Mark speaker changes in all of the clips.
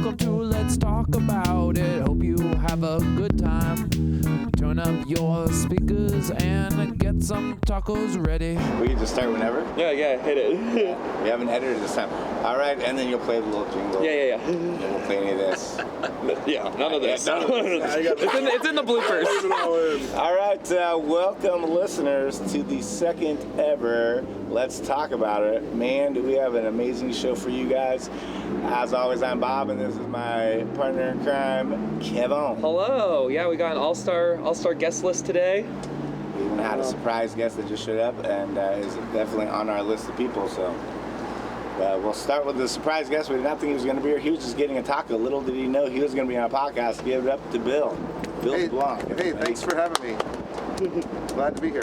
Speaker 1: welcome to Let's Talk About It. Hope you have a good time. Turn up your speakers and get some tacos ready.
Speaker 2: We can just start whenever?
Speaker 3: Yeah, hit it.
Speaker 2: We haven't edited this time. All right, and then you'll play the little jingle.
Speaker 3: Yeah.
Speaker 2: And we'll play any of this.
Speaker 3: Yeah, none of this.
Speaker 1: It's in the bloopers.
Speaker 2: All right, welcome listeners to the second ever Let's Talk About It. Man, do we have an amazing show for you guys. As always, I'm Bob, and this is my partner in crime, Kevin.
Speaker 3: Hello. Yeah, we got an all-star guest list today.
Speaker 2: We even had a surprise guest that just showed up and is definitely on our list of people, so we'll start with the surprise guest. We did not think he was going to be here. He was just getting a taco. Little did he know he was going to be on a podcast. Give it up to Bill. Bill Deblonk.
Speaker 4: Hey, thanks for having me. Glad to be here.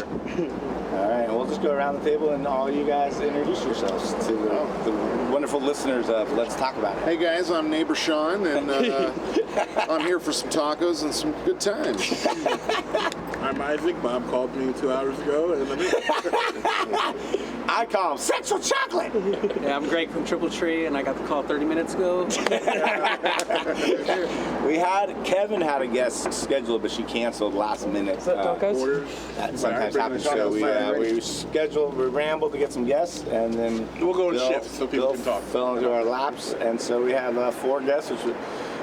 Speaker 2: All right, we'll just go around the table and all you guys introduce yourselves to the wonderful listeners of Let's Talk About It.
Speaker 4: Hey guys, I'm neighbor Shawn, and I'm here for some tacos and some good times.
Speaker 5: I'm Isaac. Bob called me 2 hours ago, and
Speaker 2: I call him Sexual Chocolate.
Speaker 6: Yeah, I'm Greg from Triple Tree, and I got the call 30 minutes ago.
Speaker 2: Kevin had a guest scheduled, but she canceled last minute.
Speaker 3: Is that tacos?
Speaker 2: That sometimes happens. So we rambled to get some guests, and then
Speaker 5: we'll go in shifts so people can talk.
Speaker 2: Fell into our laps, and so we have 4 guests, which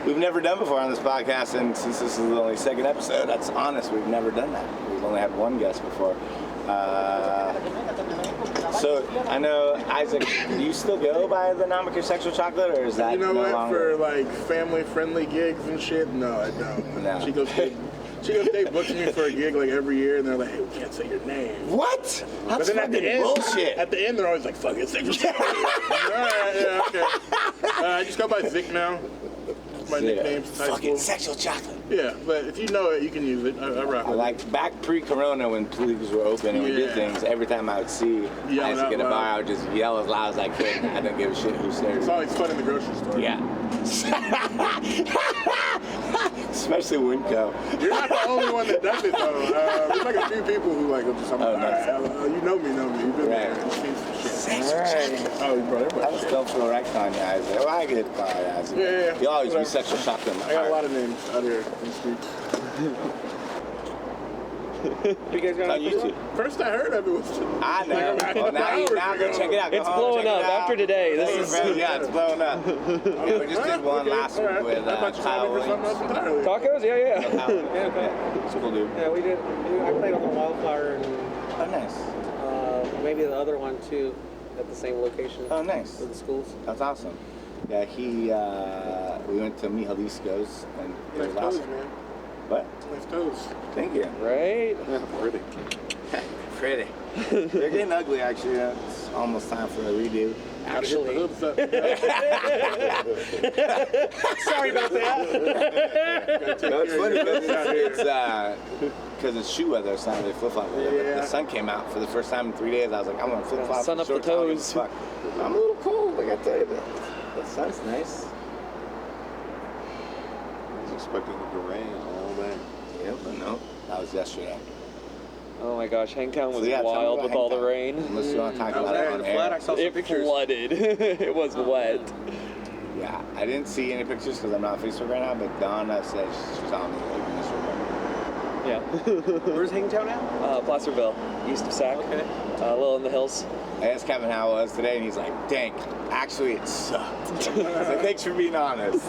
Speaker 2: we've never done before on this podcast, and since this is the only second episode, that's honest, we've never done that. We've only had one guest before. So I know, Isaac, do you still go by the moniker Sexual Chocolate, or is that
Speaker 5: no what?
Speaker 2: longer?
Speaker 5: For like family-friendly gigs and shit? No, I don't.
Speaker 2: No.
Speaker 5: She goes, they book me for a gig like every year, and they're like, "Hey, we can't say your name."
Speaker 2: What?
Speaker 5: But
Speaker 2: That's
Speaker 5: then at the end,
Speaker 2: bullshit.
Speaker 5: At the end, they're always like, "Fuck it, Sexual Chocolate." All right, yeah, okay. I just go by Zic now. My nickname since high
Speaker 2: Fucking
Speaker 5: school.
Speaker 2: Sexual Chocolate.
Speaker 5: Yeah, but if you know it, you can use it. I rock with it.
Speaker 2: Like back pre-corona when police were open and we did things, every time I would see Isaac at a bar, I would just yell as loud as I could. I didn't give a shit who stared.
Speaker 5: It's always fun in the grocery store.
Speaker 2: Yeah. Especially Winco.
Speaker 5: You're not the only one that does it though. There's like a few people who like just you know me. You've been there. You've seen some shit.
Speaker 2: All right.
Speaker 5: Oh, you brought everybody.
Speaker 2: I was still feel right on you, Isaac. Well, I get by Isaac.
Speaker 5: Yeah.
Speaker 2: You'll always be Sexual Chocolate in my
Speaker 5: I got
Speaker 2: heart.
Speaker 5: a lot of names out here in the streets.
Speaker 6: You guys got
Speaker 2: on YouTube.
Speaker 5: First I heard of it was.
Speaker 2: I know. Well, now go check it out. Go
Speaker 3: It's
Speaker 2: home,
Speaker 3: blowing
Speaker 2: check
Speaker 3: up
Speaker 2: it out.
Speaker 3: after today. This is
Speaker 2: Yeah, it's blowing up. Yeah, we just did one last week with Kyle Williams.
Speaker 3: tacos. Yeah.
Speaker 6: Yeah, okay.
Speaker 2: It's cool, dude.
Speaker 6: Yeah, we did. I played on the Wildflower and
Speaker 2: Oh, nice.
Speaker 6: maybe the other one too, at the same location.
Speaker 2: Oh, nice.
Speaker 6: For the schools.
Speaker 2: That's awesome. Yeah, we went to Mihalisco's and it was
Speaker 5: Nice toes,
Speaker 2: awesome.
Speaker 5: man.
Speaker 2: What?
Speaker 5: Nice toes.
Speaker 2: Thank you.
Speaker 3: Right?
Speaker 4: Pretty.
Speaker 2: Pretty. They're getting ugly, actually. It's almost time for a redo.
Speaker 3: Actually.
Speaker 5: Hoops up.
Speaker 6: Sorry about that.
Speaker 2: No, it's funny because it's shoe weather. It's not really flip-flop weather. But the sun came out for the first time in 3 days. I was like, I'm going to flip-flop.
Speaker 3: Sun up the
Speaker 2: shorts, I don't give a
Speaker 3: toes.
Speaker 2: fuck. I'm a little cold, like I tell you. The sun's nice.
Speaker 4: I was expecting it to rain all day.
Speaker 2: Yep, but no. That was yesterday.
Speaker 3: Oh my gosh, Hangtown was
Speaker 2: So, yeah, tell me
Speaker 3: wild
Speaker 2: about
Speaker 3: with all the
Speaker 2: Hangtown.
Speaker 3: rain.
Speaker 2: Unless you want to talk
Speaker 6: I was
Speaker 2: about it
Speaker 6: there
Speaker 2: on
Speaker 6: in the flood. I
Speaker 2: air.
Speaker 6: saw some
Speaker 3: It
Speaker 6: pictures.
Speaker 3: flooded. It was wet.
Speaker 2: Yeah, I didn't see any pictures because I'm not on Facebook right now, but Donna said she's on me like in this room.
Speaker 3: Yeah.
Speaker 6: Where's Hangtown at?
Speaker 3: Placerville, east of Sac.
Speaker 6: Okay.
Speaker 3: A little in the hills.
Speaker 2: I asked Kevin how it was today, and he's like, dang, actually it sucked. I was like, thanks for being honest.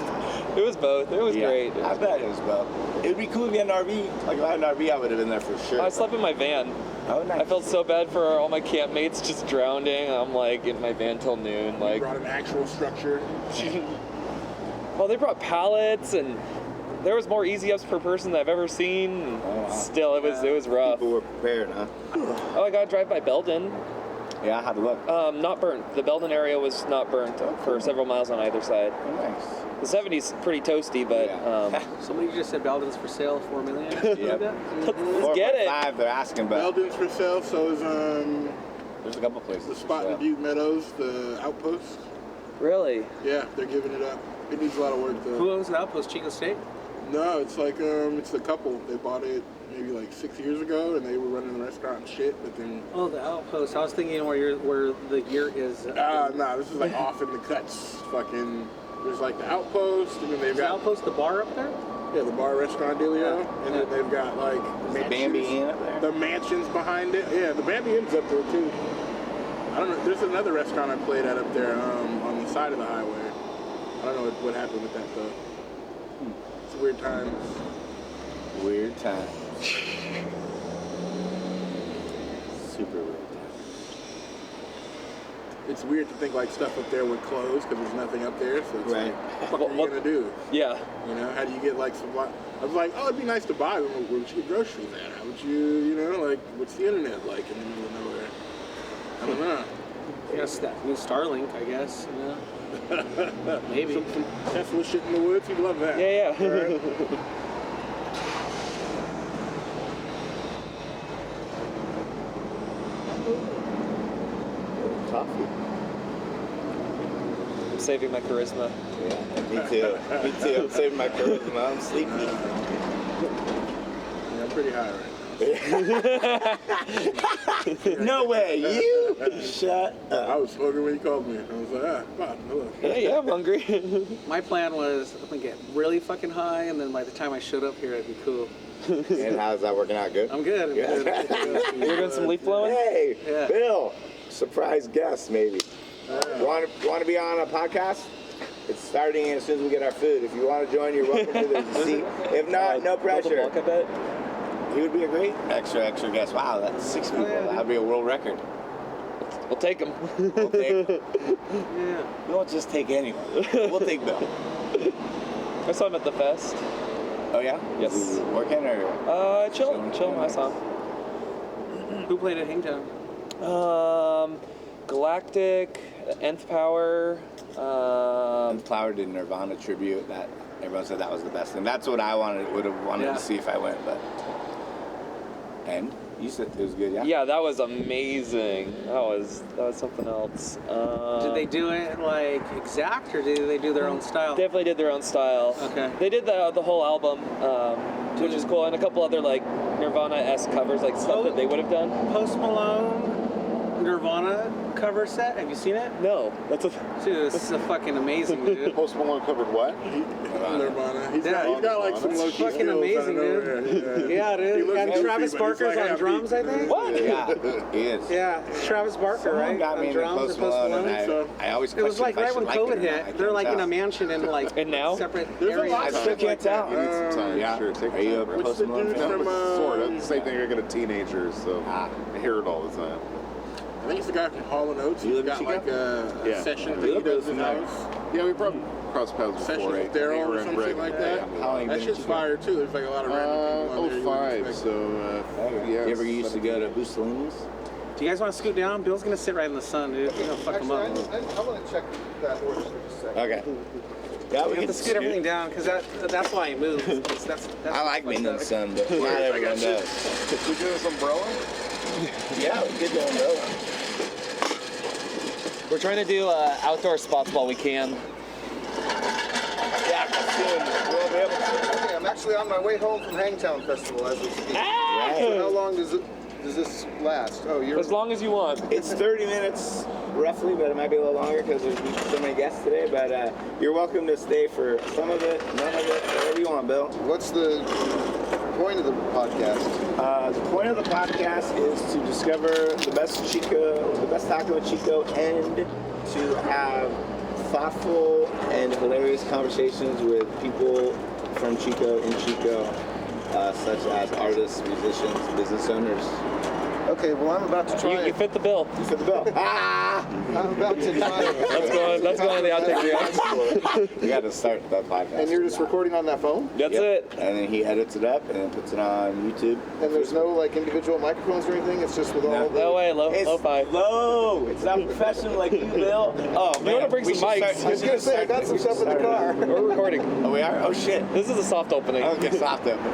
Speaker 3: It was both. It was great.
Speaker 2: I bet it was both. It would be cool if you had an RV. Like if I had an RV, I would have been there for sure.
Speaker 3: I slept in my van.
Speaker 2: Oh, nice.
Speaker 3: I felt so bad for all my campmates just drowning. I'm like in my van till noon.
Speaker 5: You
Speaker 3: Like,
Speaker 5: brought an actual structure.
Speaker 3: well, they brought pallets and there was more easy ups per person than I've ever seen.
Speaker 2: Oh, wow.
Speaker 3: Still, it was rough.
Speaker 2: People were prepared, huh?
Speaker 3: Oh, I got to drive by Belden.
Speaker 2: Yeah, how'd it look?
Speaker 3: Not burnt. The Belden area was not burnt for several miles on either side.
Speaker 2: Oh, nice.
Speaker 3: The 70's pretty toasty, but
Speaker 6: Somebody just said Belden's for sale, $4 million.
Speaker 2: Yep.
Speaker 3: let's get it.
Speaker 2: 4.5, they're asking, but
Speaker 5: Belden's for sale, so is
Speaker 2: there's a couple places.
Speaker 5: the spot in Butte Meadows, the Outpost.
Speaker 3: Really?
Speaker 5: Yeah, they're giving it up. It needs a lot of work though.
Speaker 6: Who owns the Outpost? Chico State?
Speaker 5: No, it's like it's the couple. They bought it maybe like 6 years ago, and they were running the restaurant and shit. But then
Speaker 6: Oh, the Outpost. I was thinking where the gear is.
Speaker 5: nah, this is like off in the cuts, fucking There's like the Outpost, and then they've got
Speaker 6: Outpost, the bar up there?
Speaker 5: Yeah, the bar restaurant dealio, and then they've got like
Speaker 2: the Bambi Inn up there.
Speaker 5: the mansions behind it. Yeah, the Bambi Inn's up there too. I don't know. There's another restaurant I played at up there on the side of the highway. I don't know what happened with that though. It's weird times.
Speaker 2: Weird time. Super weird time.
Speaker 5: It's weird to think like stuff up there would close because there's nothing up there. So it's
Speaker 2: Right.
Speaker 5: like, what are you gonna do?
Speaker 3: Yeah.
Speaker 5: You know, how do you get like some? I was like, oh, it'd be nice to buy. Where would you get groceries at? How would you know, like, what's the internet like in the middle of nowhere? I don't know.
Speaker 6: Starlink, I guess. Maybe.
Speaker 5: Some Tesla shit in the woods. You'd love that.
Speaker 3: Yeah.
Speaker 5: Right?
Speaker 2: Coffee.
Speaker 3: I'm saving my charisma.
Speaker 2: Yeah, me too. Me too. I'm saving my charisma. I'm sleepy.
Speaker 5: Yeah, I'm pretty high right
Speaker 2: No way. You shut
Speaker 5: now.
Speaker 2: up.
Speaker 5: I was smoking when you called me. I was like, Bob, hello.
Speaker 3: Yeah, I'm hungry.
Speaker 6: My plan was I'm gonna get really fucking high, and then by the time I showed up here, I'd be cool.
Speaker 2: And how's that working out? Good?
Speaker 6: I'm good. I'm good.
Speaker 3: You're doing some leaf blowing?
Speaker 2: Hey,
Speaker 6: Yeah.
Speaker 2: Bill. Surprise guest, maybe. Want to be on a podcast? It's starting as soon as we get our food. If you want to join, you're welcome to. There's a seat. If not, no pressure.
Speaker 3: Deblonk, I bet.
Speaker 2: He would be a great extra guest. Wow, that's 6 people. That'd be a world record.
Speaker 3: We'll take him.
Speaker 2: We'll take.
Speaker 6: Yeah.
Speaker 2: We won't just take anyone. We'll take Bill.
Speaker 3: I saw him at the fest.
Speaker 2: Oh yeah?
Speaker 3: Yes.
Speaker 2: Is he working or?
Speaker 3: Chill. I saw him.
Speaker 6: Who played at Hangtown?
Speaker 3: Galactic, Nth Power.
Speaker 2: Flower did Nirvana tribute. That everyone said that was the best thing. That's what I would have wanted to see if I went, but. And you said it was good, yeah?
Speaker 3: Yeah, that was amazing. That was something else.
Speaker 6: Did they do it like exact, or did they do their own style?
Speaker 3: Definitely did their own style.
Speaker 6: Okay.
Speaker 3: They did the whole album, which is cool, and a couple other like Nirvana-esque covers, like stuff that they would have done.
Speaker 6: Post Malone, Nirvana cover set. Have you seen it?
Speaker 3: No, that's a.
Speaker 6: Dude, this is a fucking amazing, dude.
Speaker 4: Post Malone covered what?
Speaker 5: Nirvana. He's got like some low key
Speaker 6: Fucking
Speaker 5: skills
Speaker 6: amazing,
Speaker 5: out of nowhere.
Speaker 6: dude. Yeah,
Speaker 5: He
Speaker 6: dude.
Speaker 5: looks
Speaker 6: And
Speaker 5: goofy,
Speaker 6: Travis
Speaker 5: but he's
Speaker 6: Barker's
Speaker 5: like
Speaker 6: on
Speaker 5: half
Speaker 6: drums,
Speaker 5: beat.
Speaker 6: I think.
Speaker 3: What?
Speaker 2: Yeah, he is.
Speaker 6: Yeah, it's Travis Barker,
Speaker 2: Someone
Speaker 6: right?
Speaker 2: got me
Speaker 6: On
Speaker 2: into
Speaker 6: drums
Speaker 2: Post
Speaker 6: or Post
Speaker 2: Malone,
Speaker 6: Malone.
Speaker 2: and I always
Speaker 6: It was like
Speaker 2: questioned if I
Speaker 6: right
Speaker 2: should
Speaker 6: when
Speaker 2: like it or
Speaker 6: COVID
Speaker 2: not. I
Speaker 6: hit. They're
Speaker 2: can't
Speaker 6: like in
Speaker 2: tell.
Speaker 6: a mansion in like
Speaker 3: And now?
Speaker 6: separate
Speaker 5: There's a
Speaker 6: areas.
Speaker 5: lot
Speaker 2: I
Speaker 5: of
Speaker 2: still
Speaker 5: stuff
Speaker 2: can't
Speaker 5: like
Speaker 2: tell.
Speaker 5: that.
Speaker 4: You need some time.
Speaker 2: Yeah.
Speaker 4: Sure, take
Speaker 2: Are you a
Speaker 4: time.
Speaker 5: What's
Speaker 2: Post
Speaker 5: the
Speaker 2: Malone
Speaker 5: dude
Speaker 2: fan?
Speaker 5: from
Speaker 4: Sort of. Same thing I got a teenager, so I hear it all the time.
Speaker 5: I think it's the guy from Hall & Oates.
Speaker 2: You
Speaker 5: He's
Speaker 2: live in
Speaker 5: got
Speaker 2: Chico?
Speaker 5: like a
Speaker 4: Yeah.
Speaker 5: session
Speaker 2: You
Speaker 5: thing he
Speaker 2: live
Speaker 5: does in
Speaker 2: in
Speaker 5: house.
Speaker 4: Yeah, we probably crossed paths
Speaker 5: Sessions
Speaker 4: before.
Speaker 5: with Daryl or
Speaker 4: Aaron
Speaker 5: some
Speaker 4: Rick.
Speaker 5: shit like that.
Speaker 2: How long you
Speaker 5: That
Speaker 2: been in
Speaker 5: shit's
Speaker 2: Chico?
Speaker 5: fire too. There's like a lot of random people on there. you wouldn't
Speaker 4: 05,
Speaker 5: expect.
Speaker 4: so
Speaker 2: You
Speaker 4: yeah.
Speaker 2: ever used to go to Bussolini's?
Speaker 6: Do you guys want to scoot down? Bill's gonna sit right in the sun, dude. You're gonna fuck him up.
Speaker 7: I want to check that horse for just a second.
Speaker 2: Okay. Yeah,
Speaker 6: You have to scoot everything down because that's why he moves. That's
Speaker 2: I like being in the
Speaker 6: that.
Speaker 2: sun, but not everyone does.
Speaker 4: We do this umbrella?
Speaker 2: Yeah, we could do umbrella.
Speaker 3: We're trying to do outdoor spots while we can.
Speaker 2: Yeah, soon we'll be able to.
Speaker 7: Okay, I'm actually on my way home from Hangtown Festival as we speak. So how long does this last? Oh, you're...
Speaker 3: As long as you want.
Speaker 2: It's 30 minutes roughly, but it might be a little longer because there's so many guests today. But you're welcome to stay for some of it, none of it, whatever you want, Bill.
Speaker 7: What's the point of the podcast?
Speaker 2: The point of the podcast is to discover the best taco in Chico, and to have thoughtful and hilarious conversations with people from Chico, in Chico, such as artists, musicians, business owners.
Speaker 7: Okay, well, I'm about to try
Speaker 3: You
Speaker 7: it.
Speaker 3: fit the bill.
Speaker 2: You fit the bill. Ah!
Speaker 7: I'm about to try it.
Speaker 3: Let's go on the outtake reaction.
Speaker 2: We got to start that podcast.
Speaker 7: And you're just recording on that phone?
Speaker 3: That's
Speaker 2: Yep.
Speaker 3: it.
Speaker 2: And then he edits it up and then puts it on YouTube.
Speaker 7: And there's no, like, individual microphones or anything? It's just with all the...
Speaker 3: No way,
Speaker 2: It's
Speaker 3: lo-fi.
Speaker 2: low. It's not professional like you, Bill. Oh, man.
Speaker 3: wanna bring
Speaker 2: We
Speaker 3: some
Speaker 2: should
Speaker 3: mics?
Speaker 2: start-
Speaker 7: I was going to say, I got some stuff in the car.
Speaker 3: We're recording.
Speaker 2: Oh, we are? Oh, shit.
Speaker 3: This is a soft opening.
Speaker 2: Okay, soft opening.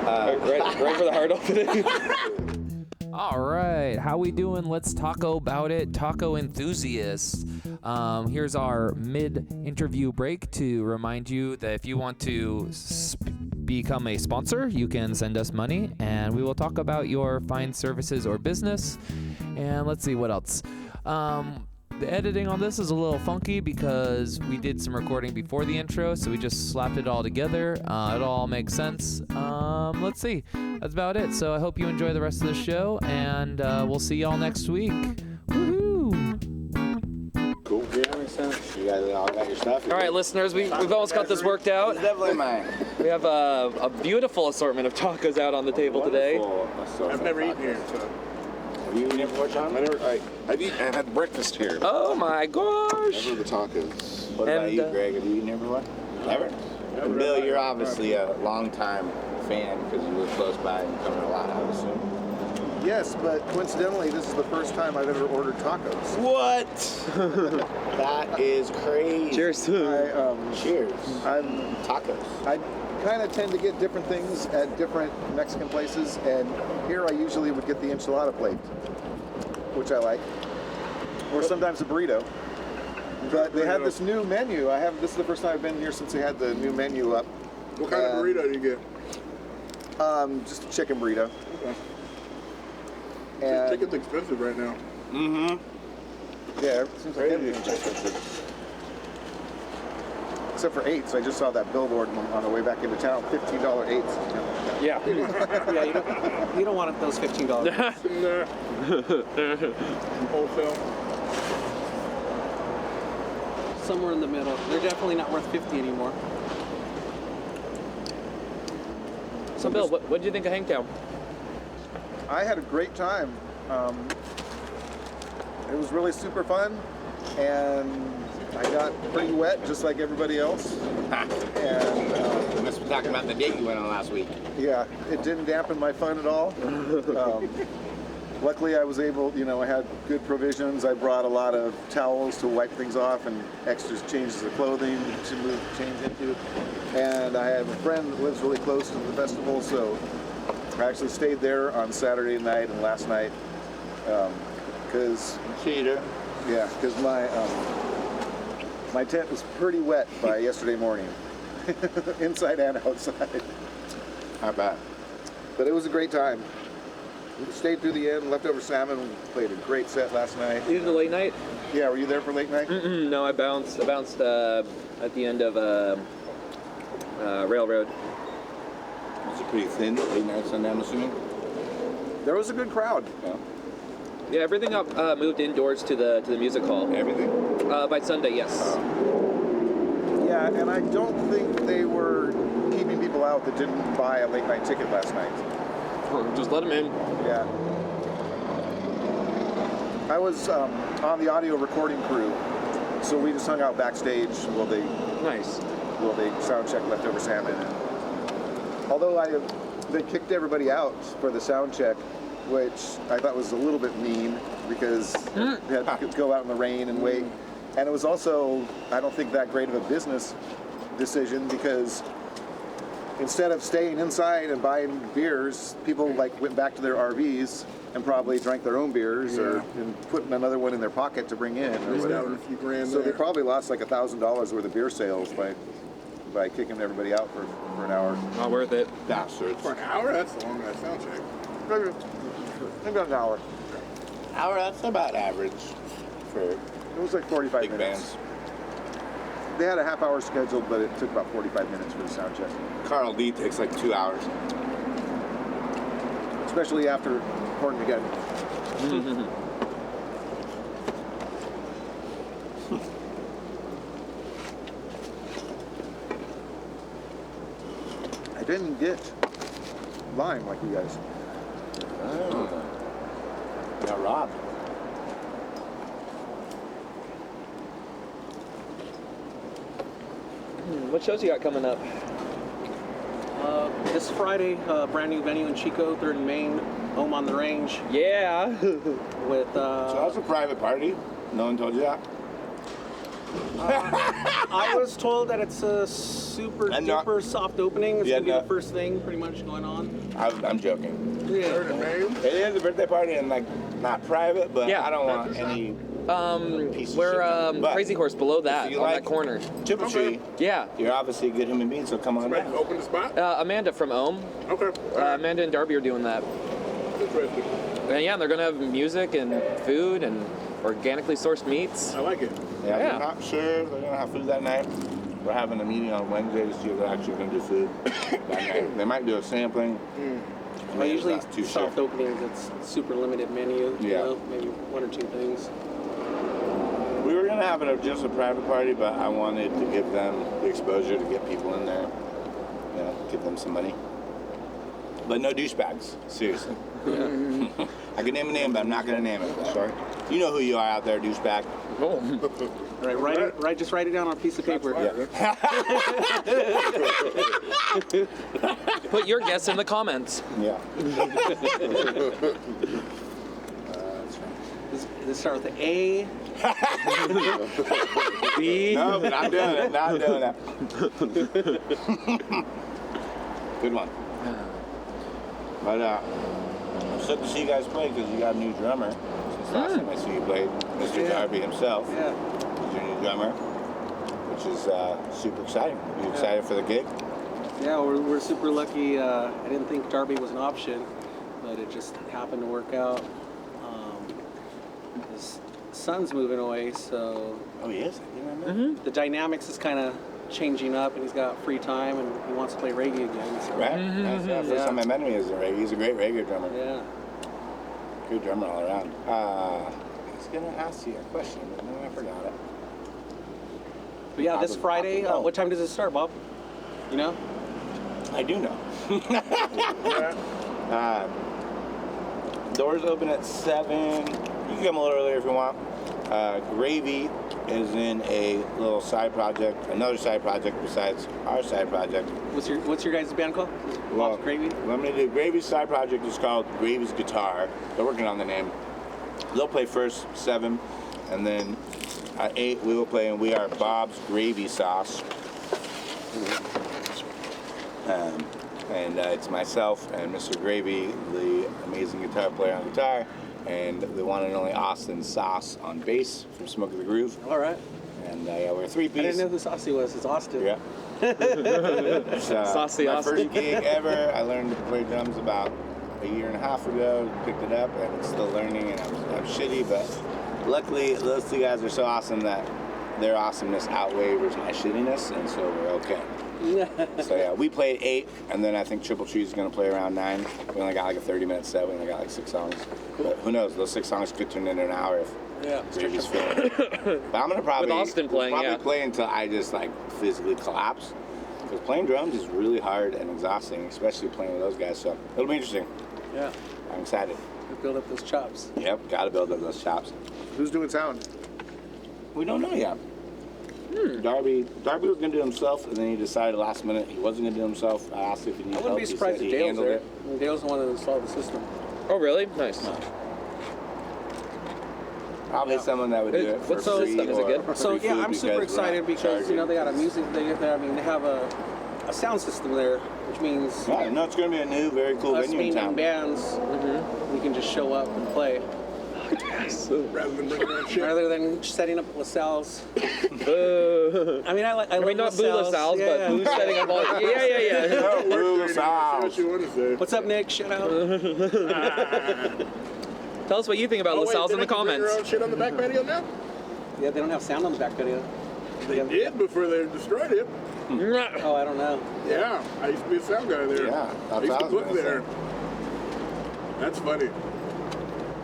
Speaker 3: Right for the hard opening.
Speaker 1: All right, how we doing? Let's taco about it, taco enthusiasts. Here's our mid-interview break to remind you that if you want to become a sponsor, you can send us money, and we will talk about your fine services or business. And let's see what else. The editing on this is a little funky because we did some recording before the intro, so we just slapped it all together. It all makes sense. Let's see. That's about it. So I hope you enjoy the rest of the show, and we'll see y'all next week. Woohoo!
Speaker 2: Cool. Yeah, that makes sense. You guys all got your stuff?
Speaker 3: All right, listeners, we've almost got this worked out.
Speaker 2: It's definitely mine.
Speaker 3: We have a beautiful assortment of tacos out on the table today.
Speaker 5: I've never eaten here, so.
Speaker 2: Have you eaten here before, Shawn?
Speaker 4: I've had breakfast here.
Speaker 3: Oh my gosh!
Speaker 4: Never the tacos.
Speaker 2: What about
Speaker 3: And,
Speaker 2: you, Greg? Have you eaten here before? Never? And Bill, you're obviously a long-time fan because you live close by and come a lot, I would assume.
Speaker 7: Yes, but coincidentally, this is the first time I've ever ordered tacos.
Speaker 2: What? That is crazy.
Speaker 3: Cheers.
Speaker 2: Cheers.
Speaker 7: I'm
Speaker 2: Tacos.
Speaker 7: I kind of tend to get different things at different Mexican places, and here I usually would get the enchilada plate, which I like, or sometimes a burrito. But they have this new menu. This is the first time I've been here since they had the new menu up.
Speaker 5: What kind of burrito do you get?
Speaker 7: Just a chicken burrito.
Speaker 5: Okay.
Speaker 7: And
Speaker 5: Chicken's expensive right now.
Speaker 2: Mm-hmm.
Speaker 7: yeah, it seems like everything's expensive. Except for eights. I just saw that billboard on the way back into town. $15 eights.
Speaker 3: Yeah.
Speaker 6: Yeah, you don't want those $15.
Speaker 5: Wholesale.
Speaker 6: Somewhere in the middle. They're definitely not worth 50 anymore.
Speaker 3: So, Bill, what did you think of Hangtown?
Speaker 7: I had a great time. It was really super fun, and I got pretty wet just like everybody else. And
Speaker 2: We must be talking about the date you went on last week.
Speaker 7: yeah, it didn't dampen my fun at all. Luckily, I was able, I had good provisions. I brought a lot of towels to wipe things off and extra changes of clothing to change into. And I have a friend that lives really close to the festival, so I actually stayed there on Saturday night and last night because
Speaker 2: Cheater.
Speaker 7: my tent was pretty wet by yesterday morning, inside and outside.
Speaker 2: Not bad.
Speaker 7: But it was a great time. We stayed through the end, leftover salmon, played a great set last night.
Speaker 3: You did the late night?
Speaker 7: Yeah, were you there for late night?
Speaker 3: No, I bounced at the end of Railroad.
Speaker 2: Was it pretty thin late night Sunday, I'm assuming?
Speaker 7: There was a good crowd.
Speaker 2: Yeah.
Speaker 3: Yeah, everything got moved indoors to the music hall.
Speaker 2: Everything?
Speaker 3: By Sunday, yes.
Speaker 7: Yeah, and I don't think they were keeping people out that didn't buy a late night ticket last night.
Speaker 3: Just let them in.
Speaker 7: Yeah. I was on the audio recording crew, so we just hung out backstage while they
Speaker 3: Nice.
Speaker 7: sound check leftover salmon. And although they kicked everybody out for the sound check, which I thought was a little bit mean because they had to go out in the rain and wait. And it was also, I don't think, that great of a business decision because instead of staying inside and buying beers, people went back to their RVs and probably drank their own beers and putting another one in their pocket to bring in or whatever.
Speaker 5: A few grand
Speaker 7: So they
Speaker 5: there.
Speaker 7: probably lost like $1,000 worth of beer sales by kicking everybody out for an hour.
Speaker 3: Not worth it.
Speaker 2: Bastards.
Speaker 5: For an hour? That's long that sound check.
Speaker 7: Maybe about an hour.
Speaker 2: Hour, that's about average for
Speaker 7: It was like 45
Speaker 2: big
Speaker 7: minutes.
Speaker 2: bands.
Speaker 7: They had a half hour scheduled, but it took about 45 minutes for the sound check.
Speaker 2: Carl D takes like 2 hours.
Speaker 7: Especially after Horton again. I didn't get lime like you guys.
Speaker 2: Oh. Got robbed.
Speaker 3: What shows you got coming up?
Speaker 6: This Friday, brand new venue in Chico, 3rd and Main, Home on the Range,
Speaker 3: Yeah.
Speaker 6: with
Speaker 2: So that's a private party? No one told you that?
Speaker 6: I was told that it's a super
Speaker 2: And not-
Speaker 6: duper soft opening. It's
Speaker 2: Yeah,
Speaker 6: gonna be
Speaker 2: no.
Speaker 6: the first thing pretty much going on.
Speaker 2: I'm joking.
Speaker 6: Yeah.
Speaker 2: It is a birthday party and not private, but
Speaker 3: Yeah.
Speaker 2: I don't want any piece of
Speaker 3: We're
Speaker 2: shit. But
Speaker 3: Crazy Horse below
Speaker 2: if
Speaker 3: that,
Speaker 2: you
Speaker 3: on
Speaker 2: like
Speaker 3: that corner.
Speaker 2: Triple Tree,
Speaker 3: Yeah.
Speaker 2: you're obviously a good human being, so come on
Speaker 5: Somebody
Speaker 2: down.
Speaker 5: open the spot?
Speaker 3: Amanda from Ohm.
Speaker 5: Okay.
Speaker 3: Amanda and Darby are doing that.
Speaker 5: Interesting.
Speaker 3: And yeah, they're gonna have music and food and
Speaker 1: organically sourced meats.
Speaker 5: I like it.
Speaker 2: Yeah,
Speaker 1: Yeah.
Speaker 2: I'm not sure if they're gonna have food that night. We're having a meeting on Wednesday to see if they're actually gonna do food that night. They might do a sampling.
Speaker 6: Well, usually
Speaker 2: not too
Speaker 6: soft
Speaker 2: sure.
Speaker 6: openings, it's super limited menu. You
Speaker 2: Yeah.
Speaker 6: know, maybe 1 or 2 things.
Speaker 2: We were gonna have it just a private party, but I wanted to give them the exposure to get people in there. You know, give them some money. But no douchebags, seriously. I can name a name, but I'm not gonna name it. Sorry. You know who you are out there, douchebag.
Speaker 1: Oh.
Speaker 6: Right, just write it down on a piece of paper.
Speaker 2: Yeah.
Speaker 1: Put your guess in the comments.
Speaker 2: Yeah.
Speaker 6: Does it start with the A? B?
Speaker 2: No, but not doing it. Not doing that. Good one. But I'm stoked to see you guys play because you got a new drummer. Since last time I see you played, Mr. Darby himself.
Speaker 6: Yeah.
Speaker 2: He's your new drummer, which is super exciting. Are you excited for the gig?
Speaker 6: Yeah, we're super lucky. I didn't think Darby was an option, but it just happened to work out. His son's moving away, so
Speaker 2: Oh, he is? I didn't remember.
Speaker 6: the dynamics is kind of changing up, and he's got free time, and he wants to play reggae again. So.
Speaker 2: Right? That's the first time I met him, he was a reggae. He's a great reggae drummer.
Speaker 6: Yeah.
Speaker 2: Good drummer all around. I was going to ask you a question, but then I forgot it.
Speaker 6: But yeah, this Friday, what time does it start, Bob? You know?
Speaker 2: I do know. Doors open at 7. You can come a little earlier if you want. Gravy is in a little side project, another side project besides our side project.
Speaker 6: What's your guys' band called? Bob's Gravy?
Speaker 2: What I'm going to do, Gravy's side project is called Gravy's Guitar. They're working on the name. They'll play first 7, and then at 8 we will play, and we are Bob's Gravy Sauce. And it's myself and Mr. Gravy, the amazing guitar player on guitar, and the one and only Austin Sauce on bass from Smoke of the Groove.
Speaker 6: All right.
Speaker 2: And yeah, we're a 3-piece.
Speaker 6: I didn't know who Saucy was. It's Austin.
Speaker 2: Yeah. It's,
Speaker 1: Saucy
Speaker 2: my
Speaker 1: Austin.
Speaker 2: first gig ever. I learned to play drums about a year and a half ago. Picked it up, and it's still learning. And I'm shitty, but luckily those 2 guys are so awesome that their awesomeness outweighs my shittiness, and so we're okay. So yeah, we played 8, and then I think Triple Trees is gonna play around 9. We only got like a 30-minute set. We only got like 6 songs. But who knows? Those 6 songs could turn into an hour if Gravy's feeling it. But I'm gonna probably
Speaker 1: With Austin playing,
Speaker 2: play until I just like physically collapse. Because playing drums is really hard and exhausting, especially playing with those guys. So it'll be interesting.
Speaker 6: Yeah.
Speaker 2: I'm excited.
Speaker 6: Build up those chops.
Speaker 2: Yep, gotta build up those chops.
Speaker 7: Who's doing sound?
Speaker 2: We don't know yet. Darby was gonna do it himself, and then he decided last minute he wasn't gonna do it himself. I asked if he needed
Speaker 6: I
Speaker 2: help.
Speaker 6: wouldn't be surprised
Speaker 2: he
Speaker 6: if
Speaker 2: said he
Speaker 6: Dale's
Speaker 2: handled
Speaker 6: there.
Speaker 2: it.
Speaker 6: I mean, Dale's the one that installed the system.
Speaker 1: Oh, really? Nice.
Speaker 2: Probably someone that would do it for
Speaker 1: What's the
Speaker 2: free.
Speaker 1: system? Is it
Speaker 2: or
Speaker 1: good?
Speaker 2: for
Speaker 6: So
Speaker 2: free
Speaker 6: yeah,
Speaker 2: food
Speaker 6: I'm super
Speaker 2: we're
Speaker 6: excited
Speaker 2: not
Speaker 6: because you know they got a
Speaker 2: charging.
Speaker 6: music. They have a sound system there, which means
Speaker 2: Yeah, no, it's gonna be a new, very cool
Speaker 6: us
Speaker 2: venue in
Speaker 6: being in
Speaker 2: town.
Speaker 6: bands, we can just show up and play
Speaker 5: Rather than bringing around shit.
Speaker 6: rather than setting up LaSalle's. I mean, I
Speaker 1: I
Speaker 6: love
Speaker 1: mean, not Boo
Speaker 6: LaSalle's.
Speaker 1: LaSalle's,
Speaker 6: Yeah,
Speaker 1: but
Speaker 6: yeah.
Speaker 1: Boo's setting up all. Yeah.
Speaker 2: Oh, Blue
Speaker 5: Say
Speaker 2: Sauce.
Speaker 5: what you want to say.
Speaker 6: What's up, Nick? Shout out.
Speaker 1: Tell us what you think about
Speaker 5: Oh, wait,
Speaker 1: LaSalle's
Speaker 5: they
Speaker 1: in the
Speaker 5: can bring their
Speaker 1: comments.
Speaker 5: own shit on the back patio now?
Speaker 6: Yeah, they don't have sound on the back patio.
Speaker 5: They did before they destroyed it.
Speaker 6: Oh, I don't know.
Speaker 5: Yeah, I used to be a sound guy there.
Speaker 2: Yeah,
Speaker 5: I
Speaker 2: that's
Speaker 5: used
Speaker 2: what I
Speaker 5: to
Speaker 2: was
Speaker 5: book
Speaker 2: gonna
Speaker 5: there.
Speaker 2: say.
Speaker 5: That's funny.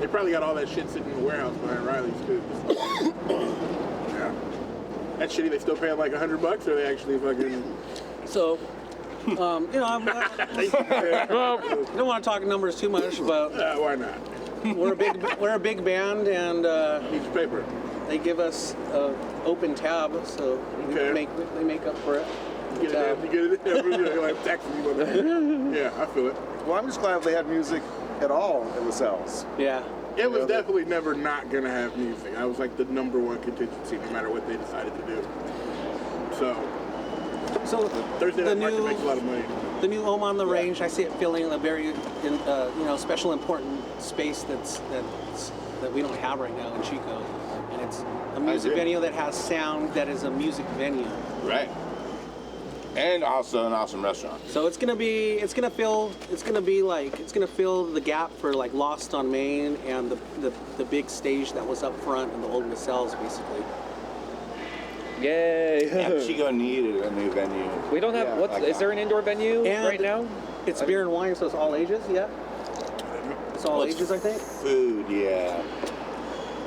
Speaker 5: They probably got all that shit sitting in the warehouse behind Riley's too. Yeah. That shitty. They still paying like $100, or they actually fucking?
Speaker 6: So, you know, I don't want to talk numbers too much, but
Speaker 5: Why not?
Speaker 6: we're a big band, and
Speaker 5: Needs paper.
Speaker 6: they give us an open tab, so
Speaker 5: Okay.
Speaker 6: they make up for it.
Speaker 5: You get it. You get it. You're like taxing you. Yeah, I feel it.
Speaker 7: Well, I'm just glad they had music at all at LaSalle's.
Speaker 6: Yeah.
Speaker 5: It was definitely never not gonna have music. I was like the #1 contingency, no matter what they decided to do. So
Speaker 6: So
Speaker 5: Thursday
Speaker 6: the
Speaker 5: night market makes a lot
Speaker 6: new
Speaker 5: of money.
Speaker 6: the new home on the range, I see it filling a very special, important space that we don't have right now in Chico, and it's a music
Speaker 2: agree.
Speaker 6: venue that has sound that is a music venue.
Speaker 2: Right. And also an awesome restaurant.
Speaker 6: So it's gonna fill the gap for like Lost on Main and the big stage that was up front in the old Nacelles, basically.
Speaker 3: Yay!
Speaker 2: Yeah, Chico needed a new venue.
Speaker 3: We don't have. Is there an indoor venue
Speaker 6: And
Speaker 3: right now?
Speaker 6: It's beer and wine, so it's all ages. Yeah. It's all ages, I think.
Speaker 2: Food, yeah.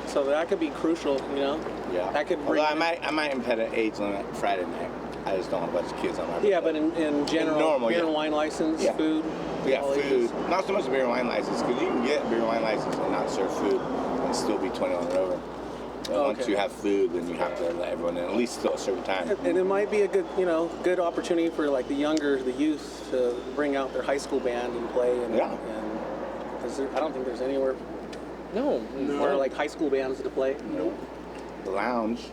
Speaker 6: So that could be crucial, you know.
Speaker 2: Yeah.
Speaker 6: That could
Speaker 2: Although
Speaker 6: bring.
Speaker 2: I might impede an age limit Friday night. I just don't want a bunch of kids on my
Speaker 6: Yeah,
Speaker 2: birthday.
Speaker 6: but in general,
Speaker 2: normal,
Speaker 6: beer
Speaker 2: yeah.
Speaker 6: and wine license,
Speaker 2: Yeah.
Speaker 6: food.
Speaker 2: Yeah,
Speaker 6: all
Speaker 2: food.
Speaker 6: ages.
Speaker 2: Not so much a beer and wine license, because you can get a beer and wine license and not serve food and still be 21 and over. But
Speaker 6: Oh,
Speaker 2: once
Speaker 6: okay.
Speaker 2: you have food, then you have to let everyone in at least a certain time.
Speaker 6: And it might be a good opportunity for like the youth to bring out their high school band and play. And,
Speaker 2: Yeah.
Speaker 6: and 'cause I don't think there's anywhere
Speaker 3: No.
Speaker 6: for like high school bands to play.
Speaker 2: Nope. The lounge.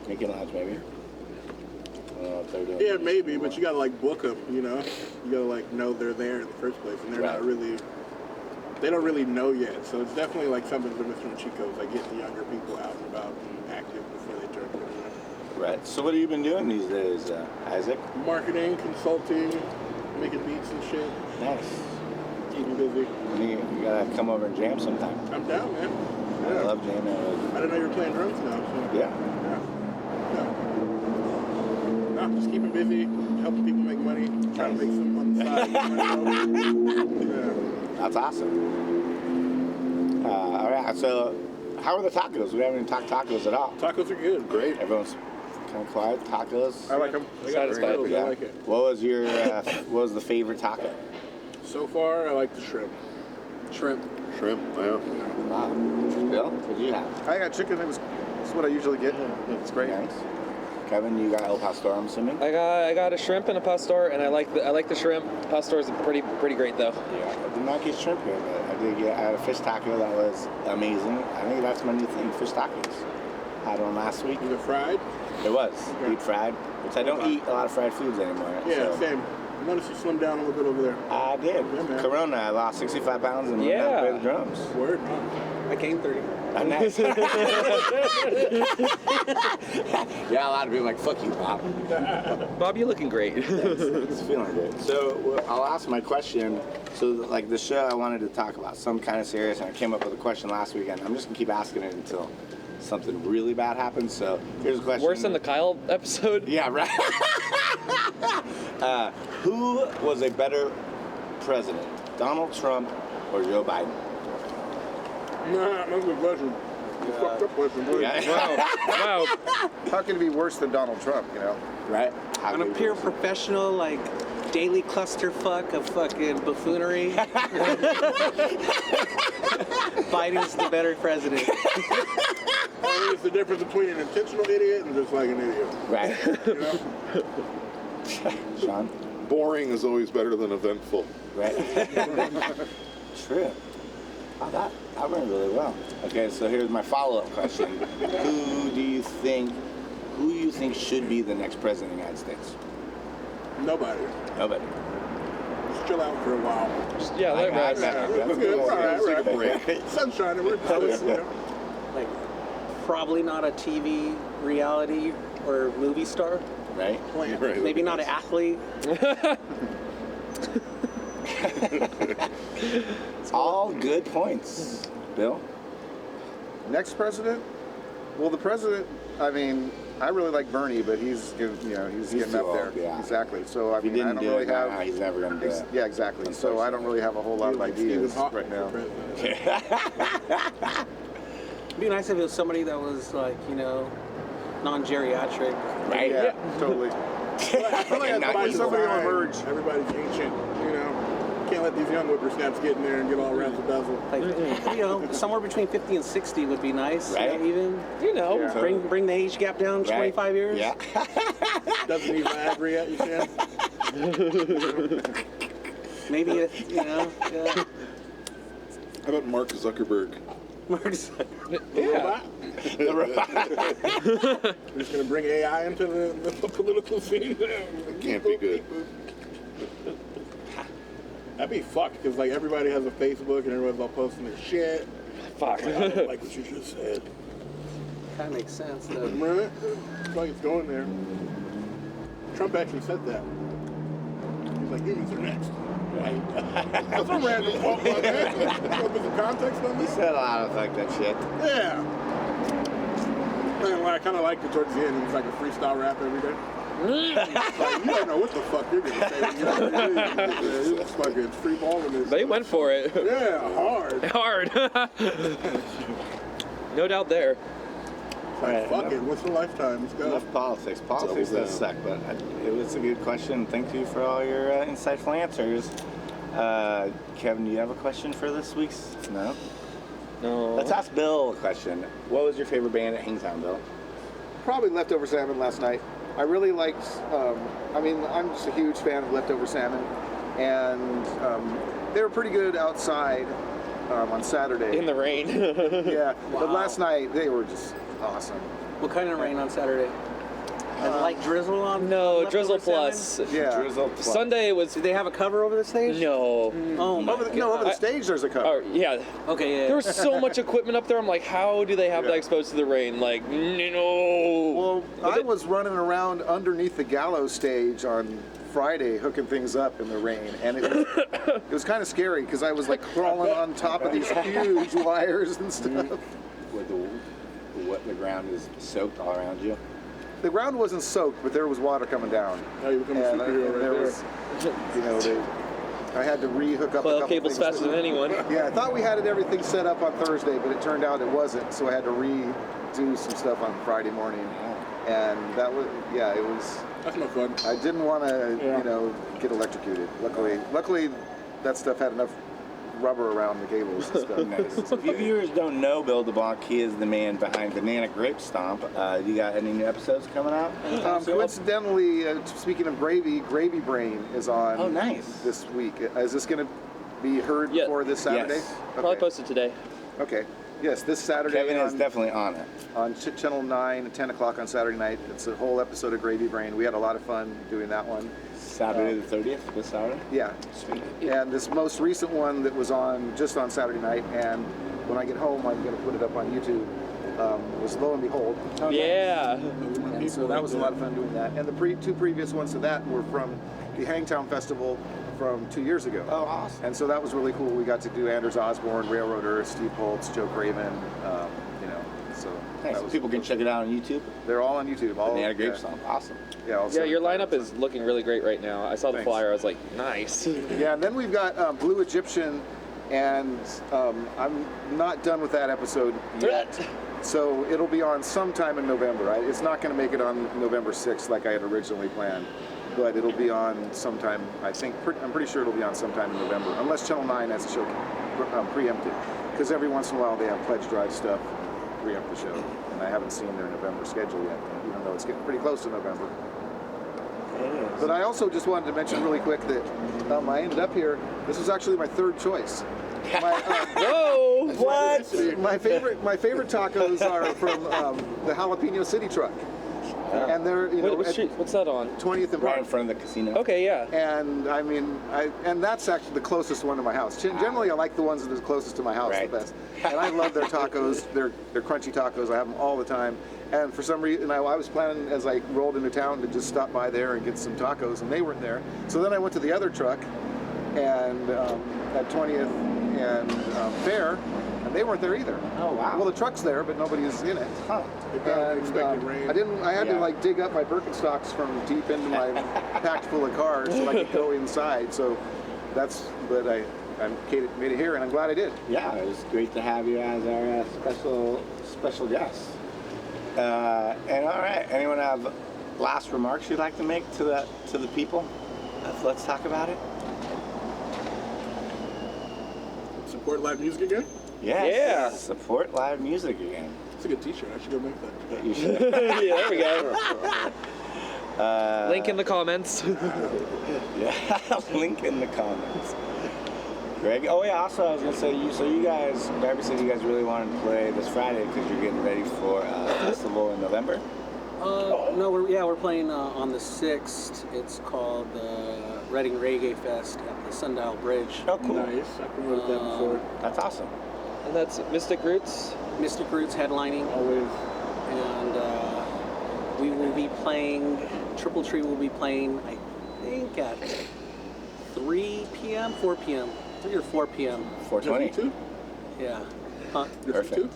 Speaker 2: Mickey Lounge, maybe. I don't know what they're doing.
Speaker 5: Yeah, maybe, but you gotta like book them, you know? You gotta like know they're there in the first place, and they're
Speaker 2: Right.
Speaker 5: not really, they don't really know yet. So it's definitely like something for Mr. Chico's, like get the younger people out and about and active before they turn 21.
Speaker 2: Right. So what have you been doing these days, Isaac?
Speaker 5: Marketing, consulting, making beats and shit,
Speaker 2: Nice.
Speaker 5: keeping busy.
Speaker 2: You gotta come over and jam sometime.
Speaker 5: I'm down, man.
Speaker 2: I
Speaker 5: Yeah.
Speaker 2: love jamming.
Speaker 5: I didn't know you were playing drums now. So.
Speaker 2: Yeah.
Speaker 5: Yeah. No, just keeping busy, helping people make money, trying to make some on the side. Yeah.
Speaker 2: That's awesome. All right. So, how are the tacos? We haven't even talked tacos at all.
Speaker 5: Tacos are good.
Speaker 4: Great.
Speaker 2: Everyone's kind of quiet. Tacos.
Speaker 4: I like them.
Speaker 5: They got
Speaker 3: Satisfied.
Speaker 5: grills,
Speaker 2: Yeah.
Speaker 5: I like it.
Speaker 2: What was your? What was the favorite taco?
Speaker 5: So far, I like the shrimp.
Speaker 6: Shrimp.
Speaker 4: Shrimp. Yeah.
Speaker 2: Wow. Bill, what did you have?
Speaker 7: I got chicken. It's what I usually get. It's great.
Speaker 2: Nice. Kevin, you got El Pastor, I'm assuming.
Speaker 3: I got a shrimp and a pastor, and I like the shrimp. Pastor is pretty great though.
Speaker 2: Yeah, I did not get shrimp here, but I had a fish taco that was amazing. I think that's my new thing, fish tacos. Had one last week.
Speaker 5: Is it fried?
Speaker 2: It was
Speaker 5: Okay.
Speaker 2: deep fried, which I don't eat a lot of fried foods anymore.
Speaker 5: Yeah,
Speaker 2: so.
Speaker 5: same. I noticed you slimmed down a little bit over there.
Speaker 2: I did.
Speaker 5: Yeah, man.
Speaker 2: Corona, I lost 65 pounds and went down to play the drums.
Speaker 5: Word.
Speaker 6: I came 30.
Speaker 2: I'm nice. Yeah, a lot of people are like, fuck you, Bob.
Speaker 3: Bob, you looking great.
Speaker 2: It's feeling good. So I'll ask my question. So like the show I wanted to talk about, some kind of serious, and I came up with a question last weekend. I'm just gonna keep asking it until something really bad happens. So here's a question.
Speaker 3: Worse than the Kyle episode.
Speaker 2: Yeah, right. Who was a better president, Donald Trump or Joe Biden?
Speaker 5: Nah, that's a good question. Fucked up question.
Speaker 2: Yeah.
Speaker 3: Wow.
Speaker 7: How can it be worse than Donald Trump? You know.
Speaker 2: Right? How
Speaker 6: On a
Speaker 2: could it
Speaker 6: pure
Speaker 2: be?
Speaker 6: professional, like daily clusterfuck of fucking buffoonery, Biden's the better president.
Speaker 5: I mean, it's the difference between an intentional idiot and just like an idiot.
Speaker 2: Right.
Speaker 5: You know?
Speaker 2: Shawn?
Speaker 4: Boring is always better than eventful.
Speaker 2: Right? True. Oh, that went really well. Okay, so here's my follow-up question. Who do you think should be the next president of the United States?
Speaker 5: Nobody.
Speaker 2: Nobody.
Speaker 5: Just chill out for a while.
Speaker 3: Yeah, let it rest.
Speaker 5: Yeah, it's good. It's all right. Sun's shining. We're close, you know?
Speaker 6: Like, probably not a TV reality or movie star.
Speaker 2: Right?
Speaker 5: Plant.
Speaker 4: Right.
Speaker 6: Maybe not an athlete.
Speaker 2: All good points. Bill?
Speaker 7: Next president? Well, the president. I mean, I really like Bernie, but he's getting
Speaker 2: too
Speaker 7: up there.
Speaker 2: old, yeah.
Speaker 7: Exactly. So I
Speaker 2: If he
Speaker 7: mean, I
Speaker 2: didn't
Speaker 7: don't
Speaker 2: do
Speaker 7: really
Speaker 2: it now,
Speaker 7: have.
Speaker 2: he's never going to do it.
Speaker 7: Yeah, exactly. So I don't really have a whole lot of
Speaker 5: Like Stephen
Speaker 7: ideas
Speaker 5: Hawking
Speaker 7: right now.
Speaker 5: for president.
Speaker 6: It'd be nice if it was somebody that was like, non-geriatric.
Speaker 2: Right?
Speaker 7: Yeah, totally.
Speaker 5: I feel like
Speaker 2: Not
Speaker 5: everybody's
Speaker 7: somebody
Speaker 5: fine.
Speaker 7: on the verge.
Speaker 5: Everybody's ancient, you know? Can't let these young whippersnaps get in there and get all razzle dazzle.
Speaker 6: Like, somewhere between 50 and 60 would be nice.
Speaker 2: Right.
Speaker 6: Even.
Speaker 7: Yeah.
Speaker 6: Bring the age gap down 25 years.
Speaker 2: Yeah.
Speaker 5: Doesn't need Viagra yet, you can?
Speaker 6: Maybe, yeah.
Speaker 4: How about Mark Zuckerberg?
Speaker 6: Mark's
Speaker 3: Yeah.
Speaker 2: The robot.
Speaker 5: We're just going to bring AI into the political scene.
Speaker 4: Can't be good.
Speaker 5: That'd be fucked, because like everybody has a Facebook and everyone's all posting their shit.
Speaker 3: Fuck.
Speaker 5: I don't like what you just said.
Speaker 6: Kind of makes sense, though.
Speaker 5: Right? It's like it's going there. Trump actually said that. He's like, humans are next. Right. That's a random quote, man. You put some context on
Speaker 2: He
Speaker 5: this?
Speaker 2: said a lot of like that shit.
Speaker 5: Yeah. Man, I kind of liked it towards the end. It was like a freestyle rap every day. Like, you don't know what the fuck you're gonna say when you're it's fucking free balling this.
Speaker 3: They went for it.
Speaker 5: Yeah, hard.
Speaker 3: Hard. No doubt there.
Speaker 5: Like, fuck it, what's the lifetime? Let's go.
Speaker 2: Enough politics. Politics does suck, but it was a good question. Thank you for all your insightful answers. Kevin, do you have a question for this week's? No?
Speaker 3: No.
Speaker 2: Let's ask Bill a question. What was your favorite band at Hangtown, Bill?
Speaker 7: Probably Leftover Salmon last night. I really liked, I'm just a huge fan of Leftover Salmon, and they were pretty good outside on Saturday.
Speaker 3: In the rain.
Speaker 7: Yeah, but
Speaker 6: Wow.
Speaker 7: last night they were just awesome.
Speaker 6: What kind of rain on Saturday? Light drizzle on?
Speaker 3: No,
Speaker 6: on
Speaker 3: drizzle
Speaker 6: Leftover
Speaker 3: plus.
Speaker 6: Salmon?
Speaker 7: Yeah.
Speaker 2: Drizzle plus.
Speaker 3: Sunday was
Speaker 6: Did they have a cover over the stage?
Speaker 3: no.
Speaker 6: Oh my
Speaker 7: Over the stage there's a cover.
Speaker 3: Oh yeah.
Speaker 6: Okay, yeah.
Speaker 3: There was so much equipment up there. I'm like, how do they have that
Speaker 7: Yeah.
Speaker 3: exposed to the rain? Like, no.
Speaker 7: Well, I was running around underneath the gallows stage on Friday hooking things up in the rain, and it was kind of scary because I was like crawling on top of these huge wires and stuff.
Speaker 2: With the ground is soaked all around you.
Speaker 7: The ground wasn't soaked, but there was water coming down.
Speaker 5: Oh, you become a
Speaker 7: And
Speaker 5: superhero right
Speaker 7: there
Speaker 5: there.
Speaker 7: was, I had to re-hook up a
Speaker 3: Coil
Speaker 7: couple
Speaker 3: cables
Speaker 7: things.
Speaker 3: faster than anyone.
Speaker 7: Yeah, I thought we had everything set up on Thursday, but it turned out it wasn't, so I had to redo some stuff on Friday morning. And that was, yeah, it was,
Speaker 5: That's no fun.
Speaker 7: I didn't want to,
Speaker 5: Yeah.
Speaker 7: get electrocuted. Luckily, that stuff had enough rubber around the cables and stuff.
Speaker 2: Nice. If you viewers don't know Bill Deblonk, he is the man behind Banana Grape Stomp. You got any new episodes coming out?
Speaker 7: Coincidentally, speaking of gravy, Gravy Brain is on
Speaker 2: Oh, nice.
Speaker 7: this week. Is this going to be heard
Speaker 3: Yeah.
Speaker 7: before this Saturday?
Speaker 2: Yes.
Speaker 3: Probably posted today.
Speaker 7: Okay. Yes, this Saturday
Speaker 2: Kevin is
Speaker 7: on,
Speaker 2: definitely on it.
Speaker 7: on Channel 9 at 10 o'clock on Saturday night. It's a whole episode of Gravy Brain. We had a lot of fun doing that one.
Speaker 2: Saturday the 30th, this Saturday.
Speaker 7: Yeah.
Speaker 2: Sweet.
Speaker 7: And this most recent one that was on just on Saturday night, and when I get home, I'm going to put it up on YouTube, was Lo and Behold.
Speaker 3: Yeah.
Speaker 7: And so that was a lot of fun doing that. And the two previous ones to that were from the Hangtown Festival from 2 years ago.
Speaker 2: Oh, awesome.
Speaker 7: And so that was really cool. We got to do Anders Osborne, Railroad Earth, Steve Holtz, Joe Craven, so
Speaker 2: Nice.
Speaker 7: that was,
Speaker 2: People can check it out on YouTube.
Speaker 7: they're all on YouTube. All
Speaker 2: Banana Grape
Speaker 7: yeah,
Speaker 2: Stomp. Awesome.
Speaker 7: yeah, all
Speaker 3: Yeah,
Speaker 7: seven
Speaker 3: your
Speaker 7: times.
Speaker 3: lineup is looking really great right now. I saw the
Speaker 7: Thanks.
Speaker 3: flyer. I was like, nice.
Speaker 7: Yeah, and then we've got Blue Egyptian, and I'm not done with that episode yet. So it'll be on sometime in November. It's not going to make it on November 6th like I had originally planned, but it'll be on sometime, I'm pretty sure it'll be on sometime in November, unless Channel 9 has a show preempted. Because every once in a while they have pledge drive stuff preempt the show. And I haven't seen their November schedule yet, even though it's getting pretty close to November. But I also just wanted to mention really quick that I ended up here. This was actually my third choice.
Speaker 3: Whoa!
Speaker 2: What?
Speaker 7: My favorite tacos are from the Jalapeno City truck, and they're
Speaker 3: What street? What's that on?
Speaker 7: 20th and
Speaker 2: Right in
Speaker 7: Park.
Speaker 2: front of the casino.
Speaker 3: Okay, yeah.
Speaker 7: And I mean, and that's actually the closest one to my house. Generally, I like the ones that are closest to my house
Speaker 2: Right.
Speaker 7: the best. And I love their tacos. They're crunchy tacos. I have them all the time. And for some reason, I was planning as I rolled into town to just stop by there and get some tacos, and they weren't there. So then I went to the other truck, and at 20th and Fair, and they weren't there either.
Speaker 2: Oh, wow.
Speaker 7: Well, the truck's there, but nobody's in it.
Speaker 2: Huh.
Speaker 7: And
Speaker 5: Expected rain.
Speaker 7: I had to
Speaker 2: Yeah.
Speaker 7: like dig up my Birkenstocks from deep into my packed full of cars so I could go inside. So but I made it here, and I'm glad I did.
Speaker 2: Yeah, it was great to have you as our special guest. And all right, anyone have last remarks you'd like to make to the people? Let's talk about it.
Speaker 5: Support live music again?
Speaker 2: Yes.
Speaker 3: Yeah.
Speaker 2: Support live music again.
Speaker 5: It's a good t-shirt. I should go make that.
Speaker 2: Yeah, you should.
Speaker 3: Yeah, there we go. Link in the comments.
Speaker 2: Yeah, link in the comments. Greg. Oh yeah. Also, I was gonna say you guys. Darby said you guys really wanted to play this Friday because you're getting ready for a festival in November.
Speaker 6: No, we're playing on the 6th. It's called Reading Reggae Fest at the Sundial Bridge.
Speaker 2: Oh, cool.
Speaker 5: Nice. I promoted that before.
Speaker 2: That's awesome.
Speaker 3: And that's Mystic Roots.
Speaker 6: Mystic Roots headlining,
Speaker 5: Always.
Speaker 6: and we will be playing, Triple Tree will be playing, I think at 3 p.m., 4 p.m., 3 or 4 p.m.
Speaker 2: 420.
Speaker 6: Yeah. Huh?
Speaker 2: Perfect.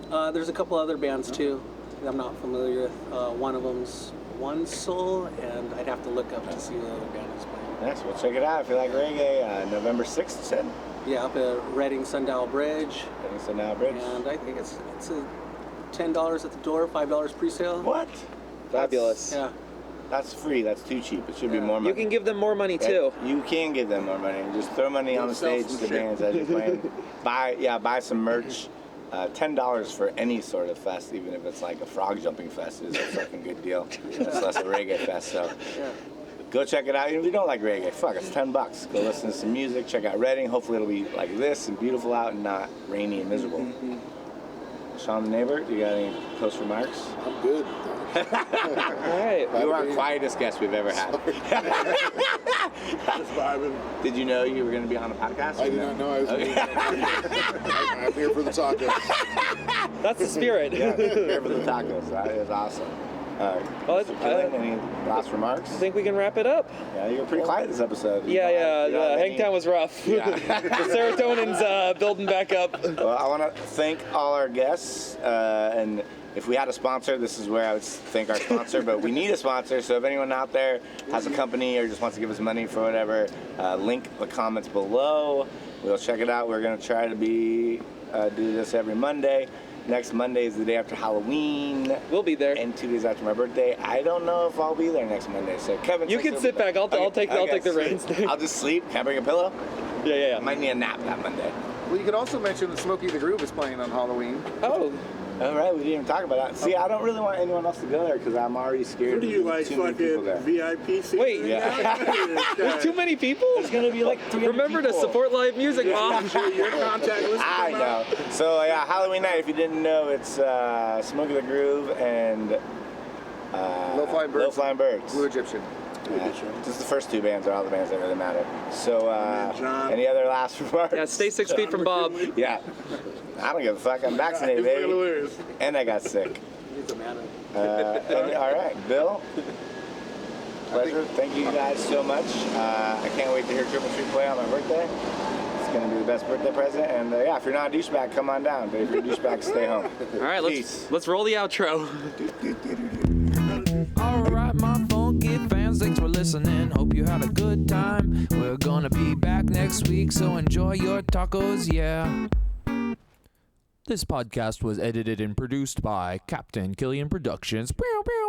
Speaker 6: There's a couple other bands too that I'm not familiar with. One of them's One Soul, and I'd have to look up to see what other band is playing.
Speaker 2: Nice. Well, check it out if you like reggae. November 6th, you said?
Speaker 6: Yeah, up at Reading Sundial Bridge.
Speaker 2: Reading Sundial Bridge.
Speaker 6: And I think it's a $10 at the door, $5 pre-sale.
Speaker 2: What?
Speaker 3: Fabulous.
Speaker 6: Yeah.
Speaker 2: That's free. That's too cheap. It should be
Speaker 6: Yeah.
Speaker 2: more money.
Speaker 3: You can give them more money
Speaker 2: Yeah,
Speaker 3: too.
Speaker 2: You can give them more money. Just throw money on the stage to the bands as you're playing. Buy some merch. $10 for any sort of fest, even if it's like a frog jumping fest, is a fucking good deal. It's less a reggae fest, so go check it out. Even if you don't like reggae, fuck, it's $10. Go listen to some music. Check out Reading. Hopefully it'll be like this and beautiful out and not rainy and miserable. Shawn the neighbor, you got any close remarks?
Speaker 4: I'm good.
Speaker 3: All right.
Speaker 2: You are our quietest guest we've ever had.
Speaker 5: Just vibing.
Speaker 2: Did you know you were going to be on a podcast?
Speaker 4: I did not know I was
Speaker 2: Okay.
Speaker 4: I'm here for the tacos.
Speaker 3: That's the spirit.
Speaker 2: Yeah, here for the tacos. That is awesome.
Speaker 3: Well,
Speaker 2: Mr. Killing, any last remarks?
Speaker 3: I think we can wrap it up.
Speaker 2: Yeah, you were pretty quiet this episode.
Speaker 3: Yeah,
Speaker 2: You don't have any-
Speaker 3: Hangtown was rough.
Speaker 2: Yeah.
Speaker 3: The serotonin's building back up.
Speaker 2: Well, I want to thank all our guests, and if we had a sponsor, this is where I would thank our sponsor, but we need a sponsor, so if anyone out there has a company or just wants to give us money for whatever, link the comments below. We'll check it out. We're going to try to do this every Monday. Next Monday is the day after Halloween.
Speaker 3: We'll be there.
Speaker 2: And 2 days after my birthday. I don't know if I'll be there next Monday, so Kevin.
Speaker 3: You can sit back. I'll take the reins.
Speaker 2: I'll just sleep. Can I bring a pillow?
Speaker 3: Yeah.
Speaker 2: I might need a nap that Monday.
Speaker 7: Well, you could also mention that Smokey the Groove is playing on Halloween.
Speaker 3: Oh,
Speaker 2: All right, we didn't even talk about that. See, I don't really want anyone else to go there because I'm already scared.
Speaker 5: What do you like,
Speaker 2: too many people
Speaker 5: fucking
Speaker 2: there.
Speaker 5: VIP seats?
Speaker 3: Wait,
Speaker 5: There's
Speaker 3: too many people?
Speaker 2: There's gonna be like 300
Speaker 3: Remember to
Speaker 2: people.
Speaker 3: support live music, Mom.
Speaker 5: Your contact list.
Speaker 2: I know. So yeah, Halloween night. If you didn't know, it's Smokey the Groove and
Speaker 7: Low Flying Birds.
Speaker 2: Low Flying Birds.
Speaker 7: Blue Egyptian.
Speaker 2: Just the first two bands are all the bands that really matter. So
Speaker 5: John.
Speaker 2: any other last remarks?
Speaker 3: Yeah, stay 6 feet from Bob.
Speaker 2: Yeah. I don't give a fuck. I'm vaccinated,
Speaker 5: It's
Speaker 2: baby.
Speaker 5: hilarious.
Speaker 2: And I got sick.
Speaker 6: It's a matter.
Speaker 2: All right, Bill. Pleasure. Thank you guys so much. I can't wait to hear Triple Tree play on my birthday. It's gonna be the best birthday present. And yeah, if you're not a douchebag, come on down. But if you're a douchebag, stay home.
Speaker 3: All right,
Speaker 2: Peace.
Speaker 3: let's roll the outro.
Speaker 1: Alright, my funky fans, thanks for listening. Hope you had a good time. We're gonna be back next week, so enjoy your tacos, yeah. This podcast was edited and produced by Captain Killian Productions. Pew, pew.